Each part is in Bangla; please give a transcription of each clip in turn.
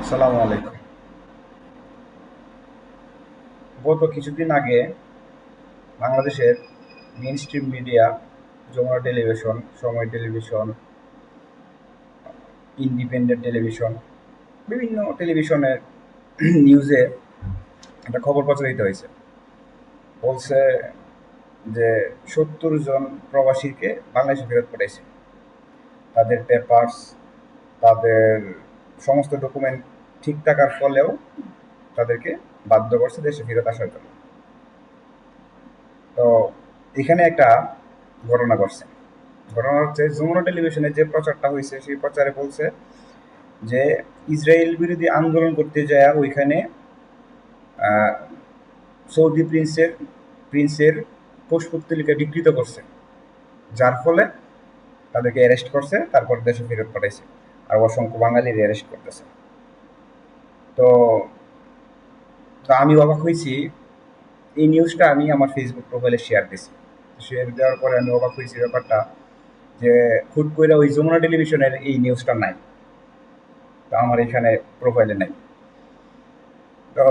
সালামু আলাইকুম। গত কিছুদিন আগে বাংলাদেশের main stream media, Jamuna television, Somoy television, independent television, বিভিন্ন টেলিভিশনের নিউজে একটা খবর প্রচারিত হয়েছে। বলছে যে 70 জন প্রবাসীকে বাংলাদেশে ফেরত পাঠাইছে। তাদের পেপারস, তাদের সমস্ত ডকুমেন্ট ঠিক থাকার ফলেও তাদেরকে বাধ্য করছে দেশে ফেরত আসার জন্য। তো এখানে একটা ঘটনা ঘটছে। ঘটনা হচ্ছে যমুনা টেলিভিশনে যে প্রচারটা হয়েছে সেই প্রচারে বলছে যে ইসরায়েল বিরোধী আন্দোলন করতে যায় ওইখানে আহ, সৌদি প্রিন্সের পোষপুত্তলিকা বিকৃত করছে, যার ফলে তাদেরকে অ্যারেস্ট করছে, তারপর দেশে ফেরত পাঠাইছে। আর অসংখ্য বাঙালির অ্যারেস্ট করতেছে। তো তো আমি অবাক হয়েছি। এই নিউজটা আমি আমার ফেসবুক প্রোফাইলে শেয়ার দিছি। শেয়ার দেওয়ার পরে আমি অবাক হয়েছি ব্যাপারটা যে হুট করে ওই যমুনা টেলিভিশনের এই নিউজটা নাই, তো আমার এখানে প্রোফাইলে নাই। তো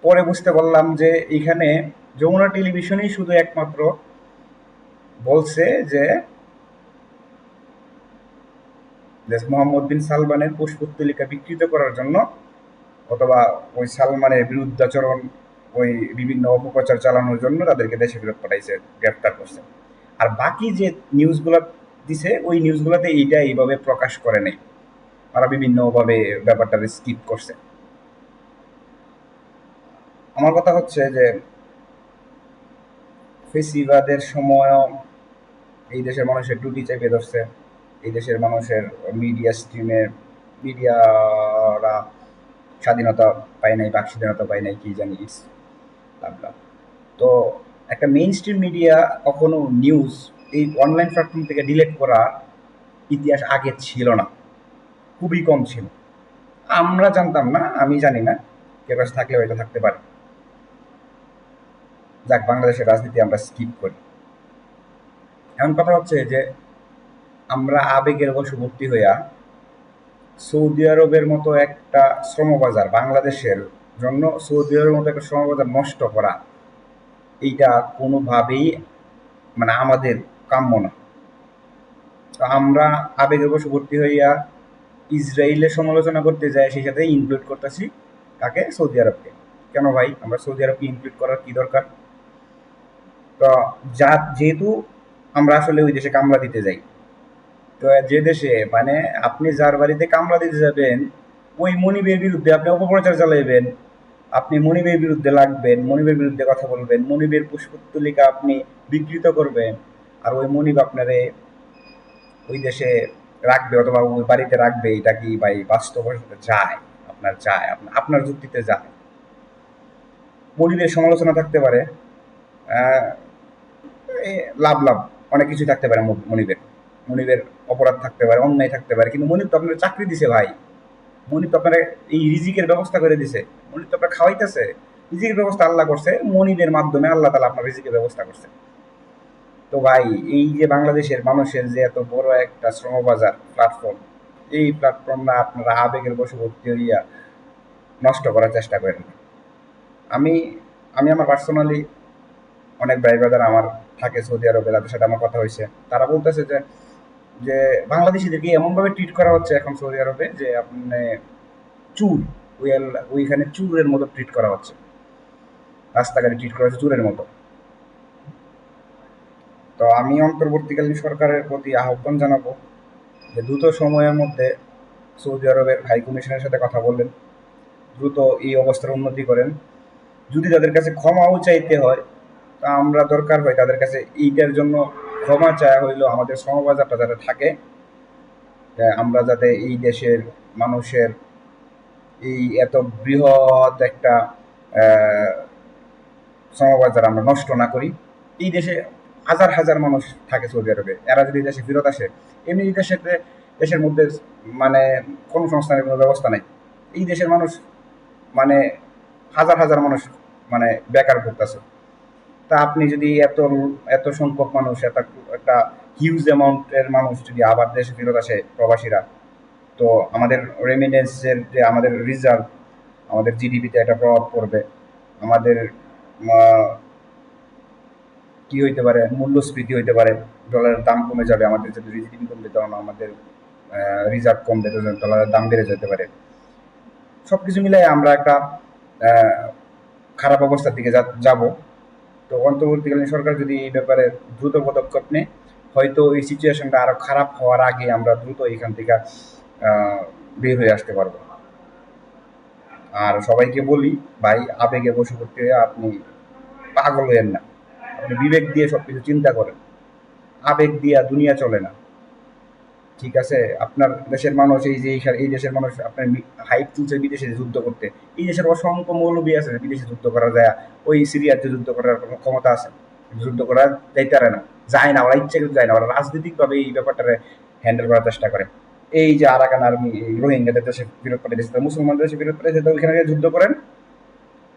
পরে বুঝতে পারলাম যে এখানে যমুনা টেলিভিশনই শুধু একমাত্র বলছে যে মোহাম্মদ বিন সালমানের কুশপুত্তলিকা বিকৃত করার জন্য, অথবা ওই সালমানের বিরুদ্ধাচরণ, ওই বিভিন্ন অপপ্রচার চালানোর জন্য তাদেরকে দেশে ফেরত পাঠাইছে, গ্রেপ্তার করছে। আর বাকি যে নিউজগুলো দিছে ওই নিউজগুলোতে এইটা এইভাবে প্রকাশ করে নেই, তারা বিভিন্নভাবে ব্যাপারটা স্কিপ করছে। আমার কথা হচ্ছে যে ফেসিবাদের সময়ও এই দেশের মানুষের টুটি চেপে ধরছে। এই দেশের মানুষের মিডিয়া স্ট্রিমে মিডিয়ারা স্বাধীনতা পায় নাই, বাক স্বাধীনতা পায় নাই, কি জানি ইটস লাভ লাভ। তো একটা মেইন স্ট্রিম মিডিয়া কখনো নিউজ এই অনলাইন প্ল্যাটফর্ম থেকে ডিলেট করা ইতিহাস আগে ছিল না, খুবই কম ছিল। আমরা জানতাম না, আমি জানি না, কেউ কাছে থাকলে হয়তো থাকতে পারে। যাক, বাংলাদেশের রাজনীতি আমরা স্কিপ করি। এমন কথা হচ্ছে যে আমরা আবেগের বশবর্তী হইয়া সৌদি আরবের মতো একটা শ্রমবাজার বাংলাদেশের জন্য, সৌদি আরবের মতো একটা শ্রমবাজার নষ্ট করা, এইটা কোনোভাবেই মানে আমাদের কাম্য না। তো আমরা আবেগের বশবর্তী হইয়া ইসরায়েলের সমালোচনা করতে যাই, সেই সাথে ইনক্লুড করতেছি কাকে? সৌদি আরবকে। কেন ভাই, আমরা সৌদি আরবকে ইনক্লুড করার কি দরকার? তো যেহেতু আমরা আসলে ওই দেশে কামলা দিতে যাই, তো যে দেশে মানে আপনি যার বাড়িতে কামলা দিতে যাবেন, ওই মনিবের বিরুদ্ধে আপনি অপপ্রচার চালাইবেন, আপনি মনিবের বিরুদ্ধে লাগবেন, মনিবের বিরুদ্ধে কথা বলবেন, মনিবের পুষ্পত্তলিকা আপনি বিকৃত করবেন, আর ওই মনিব আপনারে ওই দেশে রাখবে অথবা ওই বাড়িতে রাখবে, এটা কি ভাই বাস্তব যায়? আপনার যায়? আপনার যুক্তিতে যায়? মনিবের সমালোচনা থাকতে পারে, আহ, লাভ লাভ অনেক কিছু থাকতে পারে। মনিবের মনিবের অপরাধ থাকতে পারে, অন্যায় থাকতে পারে, কিন্তু মনিব তো আপনার চাকরি দিছে ভাই। মনিব তো আপনার এই রিজিকের ব্যবস্থা করে দিছে। মনিব তো আপনার খাওয়াইতেছে। রিজিকের ব্যবস্থা আল্লাহ করছে, মনিবের মাধ্যমে আল্লাহ তালা আপনার রিজিকের ব্যবস্থা করছে। তো ভাই, এই যে বাংলাদেশের মানুষের যে এত বড় একটা শ্রমবাজার প্ল্যাটফর্ম, এই প্ল্যাটফর্মটা আপনারা আবেগের বশবর্তী হইয়া নষ্ট করার চেষ্টা করেন না। আমি আমি আমার পার্সোনালি অনেক ভাই ব্রাদার আমার থাকে সৌদি আরবে, তাদের সাথে আমার কথা হয়েছে। তারা বলতেছে যে যে বাংলাদেশিদেরকে এমনভাবে ট্রিট করা হচ্ছে এখন সৌদি আরবে যে আপনি চুর, ওই ওইখানে চুরের মতো ট্রিট করা হচ্ছে, রাস্তাঘাটে ট্রিট করা হচ্ছে চুরের মতো। তো আমি অন্তর্বর্তীকালীন সরকারের প্রতি আহ্বান জানাবো যে দ্রুত সময়ের মধ্যে সৌদি আরবের হাই কমিশনের সাথে কথা বললেন, দ্রুত এই অবস্থার উন্নতি করেন। যদি তাদের কাছে ক্ষমাও চাইতে হয়, তা আমরা দরকার হয় তাদের কাছে এইটার জন্য ক্ষমা চাওয়া হইলেও আমাদের সমবাজারটা যাতে থাকে, আমরা যাতে এই দেশের মানুষের এই এত বৃহৎ একটা আহ, সমবাজার আমরা নষ্ট না করি। এই দেশে হাজার হাজার মানুষ থাকে সৌদি আরবে, এরা যদি দেশে ফেরত আসে, এমনি দেশের মধ্যে মানে কর্মসংস্থানের কোনো ব্যবস্থা নেই। এই দেশের মানুষ মানে হাজার হাজার মানুষ মানে বেকার ঘুরতেছে। তা আপনি যদি এত এত সংখ্যক মানুষ, এত একটা হিউজ অ্যামাউন্টের মানুষ যদি আবার দেশে ফেরত আসে প্রবাসীরা, তো আমাদের রেমিটেন্সের যে আমাদের রিজার্ভ, আমাদের জিডিপিতে একটা প্রভাব পড়বে। আমাদের কি হইতে পারে, মূল্যস্ফীতি হইতে পারে, ডলারের দাম কমে যাবে, আমাদের যদি জিডিপি কমবে তখন আমাদের রিজার্ভ কমবে, ডলারের দাম বেড়ে যেতে পারে। সবকিছু মিলাই আমরা একটা খারাপ অবস্থার দিকে যাব। তো অন্তর্বর্তীকালীন সরকার যদি এই ব্যাপারে দ্রুত পদক্ষেপ নেয়, হয়তো এই সিচুয়েশনটা আরো খারাপ হওয়ার আগে আমরা দ্রুত এখান থেকে বের হয়ে আসতে পারবো। আর সবাইকে বলি, ভাই আবেগে বশবর্তী হয়ে আপনি পাগল হয়েন না, আপনি বিবেক দিয়ে সবকিছু চিন্তা করেন। আবেগ দিয়া দুনিয়া চলে না, ঠিক আছে? আপনার দেশের মানুষ, এই দেশের মানুষ আপনার হাইপ তুলছে বিদেশে যুদ্ধ করতে। এই দেশের অসংখ্য মৌলবী আছে বিদেশে যুদ্ধ করা যায়, ওই সিরিয়াতে যুদ্ধ করার কোনো ক্ষমতা আছে? যুদ্ধ করা যাইতে পারে না, যায় না, ওরা ইচ্ছে করে যায় না, ওরা রাজনৈতিকভাবে এই ব্যাপারটারে হ্যান্ডেল করার চেষ্টা করে। এই যে আরাকান আর্মি রোহিঙ্গাদের দেশে ফেরত পাঠিয়েছে, মুসলমানদের দেশে ফেরত পাঠিয়েছে, তো ওইখানে যুদ্ধ করেন,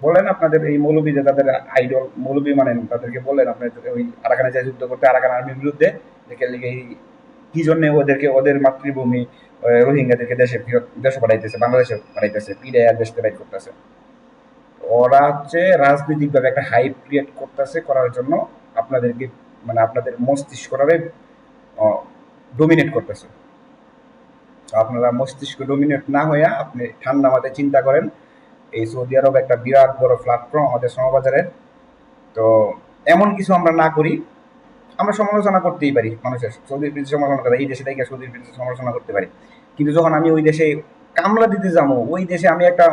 বলেন আপনাদের এই মৌলবী যে তাদের আইডল মৌলবী মানেন, তাদেরকে বলেন আপনার ওই আরাকানে যায় যুদ্ধ করতে, আরাকান আর্মির বিরুদ্ধে, দেখে কি জন্য ওদেরকে ওদের মাতৃভূমি রোহিঙ্গাদেরকে দেশে পাঠাইতেছে, বাংলাদেশে পাঠাইতেছে, পিড়াইয়া দেশ বাইর করতেছে। ওরা হচ্ছে রাজনৈতিকভাবে একটা হাইপ ক্রিয়েট করতেছে, করার জন্য আপনাদেরকে মানে আপনাদের মস্তিষ্কটারে ডোমিনেট করতেছে। আপনারা মস্তিষ্ক ডোমিনেট না হইয়া আপনি ঠান্ডা মাথায় চিন্তা করেন। এই সৌদি আরব একটা বিরাট বড় প্ল্যাটফর্ম আমাদের শ্রমবাজারের। তো এমন কিছু আমরা না করি, আমরা সমালোচনা করতেই পারি মানুষের, সৌদির বিরুদ্ধে সমালোচনা করে, এই দেশে থেকে সৌদির বিরুদ্ধে সমালোচনা করতে পারি, কিন্তু যখন আমি ওই দেশে কামলা দিতে যাবো, ওই দেশে আমি একটা